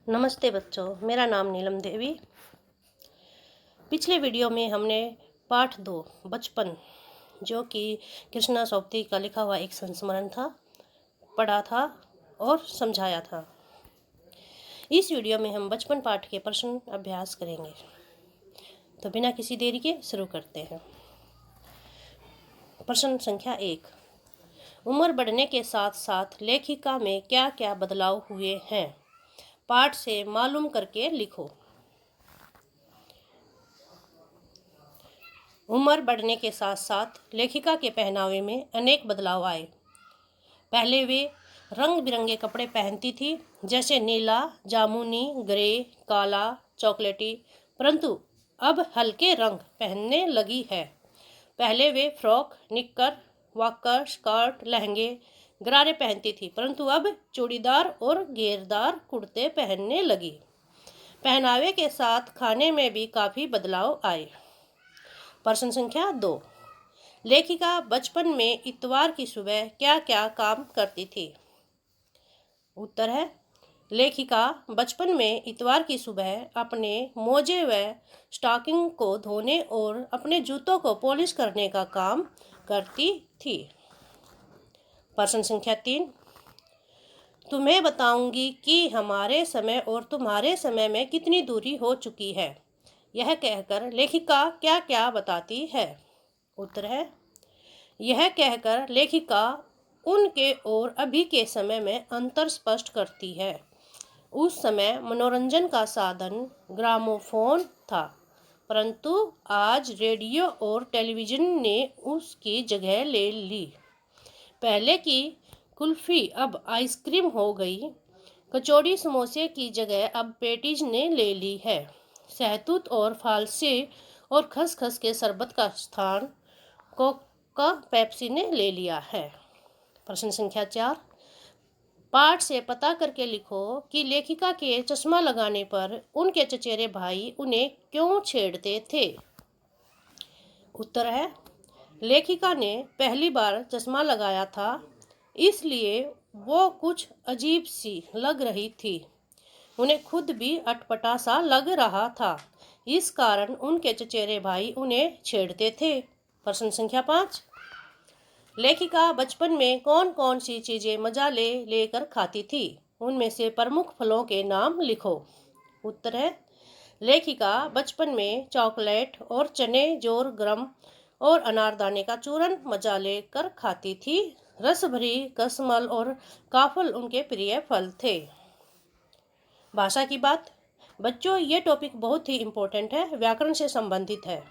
नमस्ते बच्चों, मेरा नाम नीलम देवी। पिछले वीडियो में हमने पाठ 2 बचपन, जो कि कृष्णा सोबती का लिखा हुआ एक संस्मरण था, पढ़ा था और समझाया था। इस वीडियो में हम बचपन पाठ के प्रश्न अभ्यास करेंगे। तो बिना किसी देरी के शुरू करते हैं। प्रश्न संख्या 1। उम्र बढ़ने के साथ साथ लेखिका में क्या क्या बदलाव हुए हैं? पाठ से मालूम करके लिखो। उम्र बढ़ने के साथ साथ लेखिका के पहनावे में अनेक बदलाव आए। पहले वे रंग बिरंगे कपड़े पहनती थी, जैसे नीला, जामुनी, ग्रे, काला, चॉकलेटी, परंतु अब हल्के रंग पहनने लगी है। पहले वे फ्रॉक, निक्कर, वाकर, स्कर्ट, लहंगे, गरारे पहनती थी, परंतु अब चूड़ीदार और घेरदार कुर्ते पहनने लगी। पहनावे के साथ खाने में भी काफ़ी बदलाव आए। प्रश्न संख्या 2। लेखिका बचपन में इतवार की सुबह क्या क्या काम करती थी? उत्तर है, लेखिका बचपन में इतवार की सुबह अपने मोजे व स्टॉकिंग को धोने और अपने जूतों को पॉलिश करने का काम करती थी। प्रश्न संख्या 3। तुम्हें बताऊंगी कि हमारे समय और तुम्हारे समय में कितनी दूरी हो चुकी है। यह कहकर लेखिका क्या क्या बताती है? उत्तर है, यह कहकर लेखिका उनके और अभी के समय में अंतर स्पष्ट करती है। उस समय मनोरंजन का साधन ग्रामोफोन था, परंतु आज रेडियो और टेलीविज़न ने उसकी जगह ले ली। पहले की कुल्फ़ी अब आइसक्रीम हो गई। कचौड़ी समोसे की जगह अब पेटीज ने ले ली है। सहतूत और फालसे और खसखस के शरबत का स्थान कोका पेप्सी ने ले लिया है। प्रश्न संख्या 4। पाठ से पता करके लिखो कि लेखिका के चश्मा लगाने पर उनके चचेरे भाई उन्हें क्यों छेड़ते थे। उत्तर है, लेखिका ने पहली बार चश्मा लगाया था, इसलिए वो कुछ अजीब सी लग रही थी। उन्हें खुद भी अटपटा सा लग रहा था। इस कारण उनके चचेरे भाई उन्हें छेड़ते थे। प्रश्न संख्या 5। लेखिका बचपन में कौन कौन सी चीज़ें मजा लेकर खाती थी? उनमें से प्रमुख फलों के नाम लिखो। उत्तर है, लेखिका बचपन में चॉकलेट और चने जोर गरम और अनारदाने का चूरन मजा लेकर खाती थी। रसभरी कसमल और काफल उनके प्रिय फल थे। भाषा की बात। बच्चों, ये टॉपिक बहुत ही इम्पोर्टेंट है, व्याकरण से संबंधित है।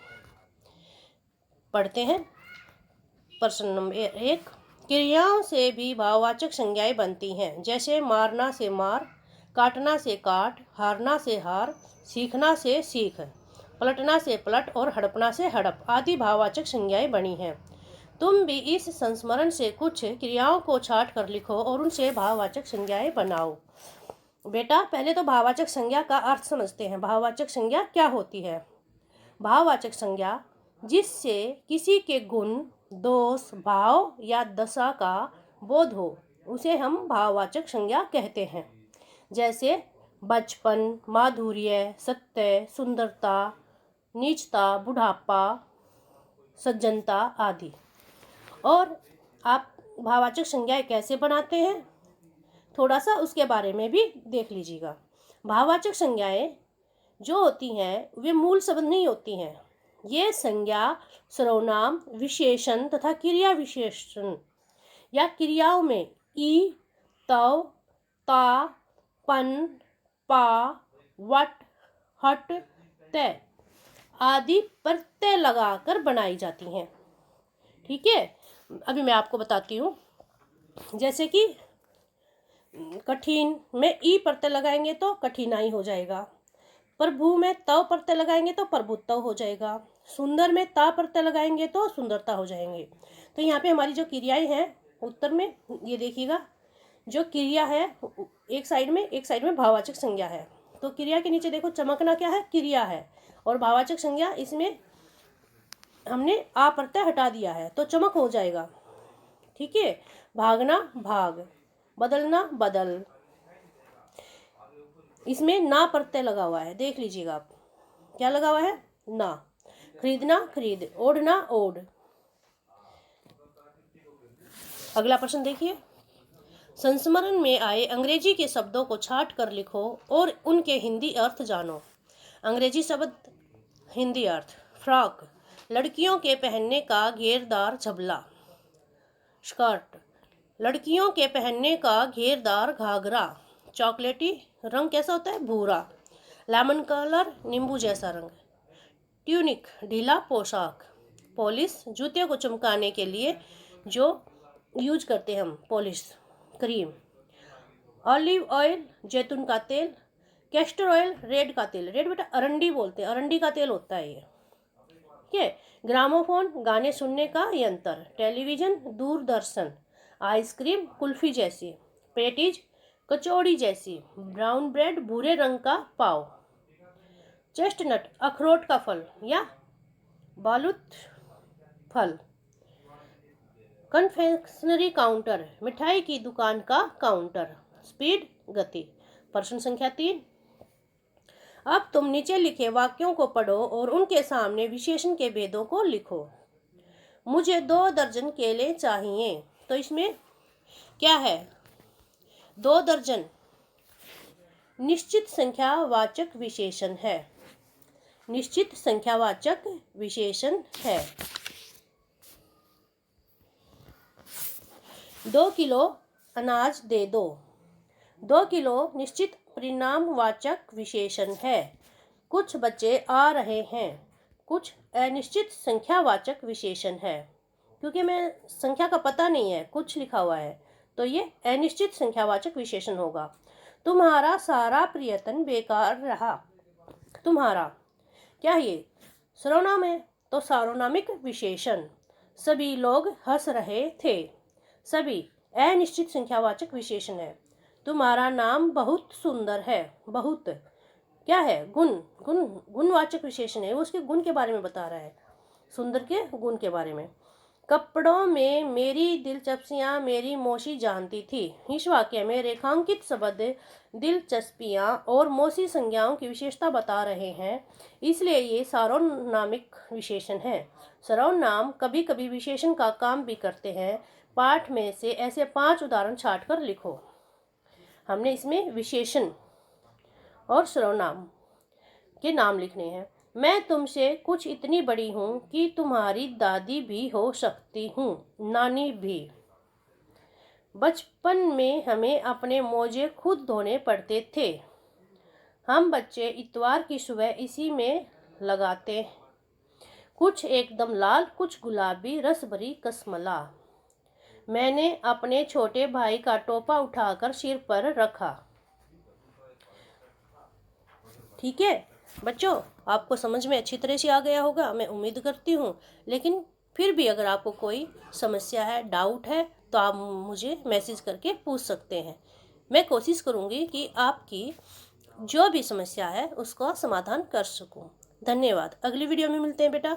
पढ़ते हैं। प्रश्न नंबर 1। क्रियाओं से भी भाववाचक संज्ञाएं बनती हैं, जैसे मारना से मार, काटना से काट, हारना से हार, सीखना से सीख, पलटना से पलट और हड़पना से हड़प आदि भाववाचक संज्ञाएं बनी हैं। तुम भी इस संस्मरण से कुछ क्रियाओं को छाट कर लिखो और उनसे भाववाचक संज्ञाएं बनाओ। बेटा, पहले तो भाववाचक संज्ञा का अर्थ समझते हैं। भाववाचक संज्ञा क्या होती है? भाववाचक संज्ञा जिससे किसी के गुण, दोष, भाव या दशा का बोध हो, उसे हम भाववाचक संज्ञा कहते हैं। जैसे बचपन, माधुर्य, सत्य, सुंदरता, नीचता, बुढ़ापा, सज्जनता आदि। और आप भाववाचक संज्ञाएं कैसे बनाते हैं, थोड़ा सा उसके बारे में भी देख लीजिएगा। भाववाचक संज्ञाएं जो होती हैं वे मूल शब्द नहीं होती हैं। ये संज्ञा सर्वनाम, विशेषण तथा क्रिया विशेषण या क्रियाओं में ई, तव, ता, पन, पा, वट, हट, तय आदि प्रत्यय लगाकर बनाई जाती हैं। ठीक है, अभी मैं आपको बताती हूँ। जैसे कि कठिन में ई प्रत्यय लगाएंगे तो कठिनाई हो जाएगा। प्रभु में तव प्रत्यय लगाएंगे तो प्रभुत्व हो जाएगा। सुंदर में ता प्रत्यय लगाएंगे तो सुंदरता हो जाएंगे। तो यहाँ पे हमारी जो क्रियाएं हैं उत्तर में, ये देखिएगा, जो क्रिया है एक साइड में भाववाचक संज्ञा है। तो क्रिया के नीचे देखो, चमकना क्या है? क्रिया है। और भाववाचक संज्ञा इसमें हमने आ प्रत्यय हटा दिया है तो चमक हो जाएगा। ठीक है, भागना भाग, बदलना बदल, इसमें ना प्रत्यय लगा हुआ है, देख लीजिएगा आप, क्या लगा हुआ है, ना। खरीदना खरीद, ओढ़ना ओढ़। अगला प्रश्न देखिए, संस्मरण में आए अंग्रेजी के शब्दों को छांट कर लिखो और उनके हिंदी अर्थ जानो। अंग्रेजी शब्द हिंदी अर्थ, फ्रॉक लड़कियों के पहनने का घेरदार झबला, स्कर्ट लड़कियों के पहनने का घेरदार घाघरा, चॉकलेटी रंग कैसा होता है, भूरा, लेमन कलर नींबू जैसा रंग, ट्यूनिक ढीला पोशाक, पॉलिश जूते को चमकाने के लिए जो यूज करते हैं हम, पॉलिश क्रीम, ऑलिव ऑयल जैतून का तेल, कैस्टर ऑयल रेड का तेल, रेड बेटा अरंडी बोलते हैं, अरंडी का तेल होता है ये, ठीक है। ग्रामोफोन गाने सुनने का यंत्र, टेलीविजन दूरदर्शन, आइसक्रीम कुल्फी जैसी, पेटीज कचौड़ी जैसी, ब्राउन ब्रेड भूरे रंग का पाव, चेस्टनट अखरोट का फल या बालूत फल, कन्फेक्शनरी काउंटर मिठाई की दुकान का काउंटर, स्पीड गति। प्रश्न संख्या 3, अब तुम नीचे लिखे वाक्यों को पढ़ो और उनके सामने विशेषण के भेदों को लिखो। मुझे 2 दर्जन केले चाहिए, तो इसमें क्या है, 2 दर्जन निश्चित संख्यावाचक विशेषण है, निश्चित संख्यावाचक विशेषण है। 2 किलो अनाज दे दो, 2 किलो निश्चित परिणामवाचक विशेषण है। कुछ बच्चे आ रहे हैं, कुछ अनिश्चित संख्यावाचक विशेषण है, क्योंकि मैं संख्या का पता नहीं है, कुछ लिखा हुआ है, तो ये अनिश्चित संख्यावाचक विशेषण होगा। तुम्हारा सारा प्रयत्न बेकार रहा, तुम्हारा क्या ये सर्वनाम है, तो सार्वनामिक विशेषण। सभी लोग हंस रहे थे, सभी अनिश्चित संख्यावाचक विशेषण है। तुम्हारा नाम बहुत सुंदर है, बहुत क्या है, गुण, गुणवाचक विशेषण है, वो उसके गुण के बारे में बता रहा है, सुंदर के गुण के बारे में। कपड़ों में मेरी दिलचस्पियां मेरी मौसी जानती थी, इस वाक्य में रेखांकित शब्द दिलचस्पियां और मौसी संज्ञाओं की विशेषता बता रहे हैं, इसलिए ये सार्वनामिक विशेषण है। सर्वनाम कभी कभी विशेषण का काम भी करते हैं। पाठ में से ऐसे 5 उदाहरण छांट कर लिखो। हमने इसमें विशेषण और सर्वनाम के नाम लिखने हैं। मैं तुमसे कुछ इतनी बड़ी हूँ कि तुम्हारी दादी भी हो सकती हूँ, नानी भी। बचपन में हमें अपने मोजे खुद धोने पड़ते थे, हम बच्चे इतवार की सुबह इसी में लगाते। कुछ एकदम लाल, कुछ गुलाबी, रस भरी कसमला। मैंने अपने छोटे भाई का टोपा उठाकर सिर पर रखा। ठीक है बच्चों, आपको समझ में अच्छी तरह से आ गया होगा, मैं उम्मीद करती हूँ। लेकिन फिर भी अगर आपको कोई समस्या है, डाउट है, तो आप मुझे मैसेज करके पूछ सकते हैं। मैं कोशिश करूँगी कि आपकी जो भी समस्या है उसका समाधान कर सकूँ। धन्यवाद। अगली वीडियो में मिलते हैं बेटा।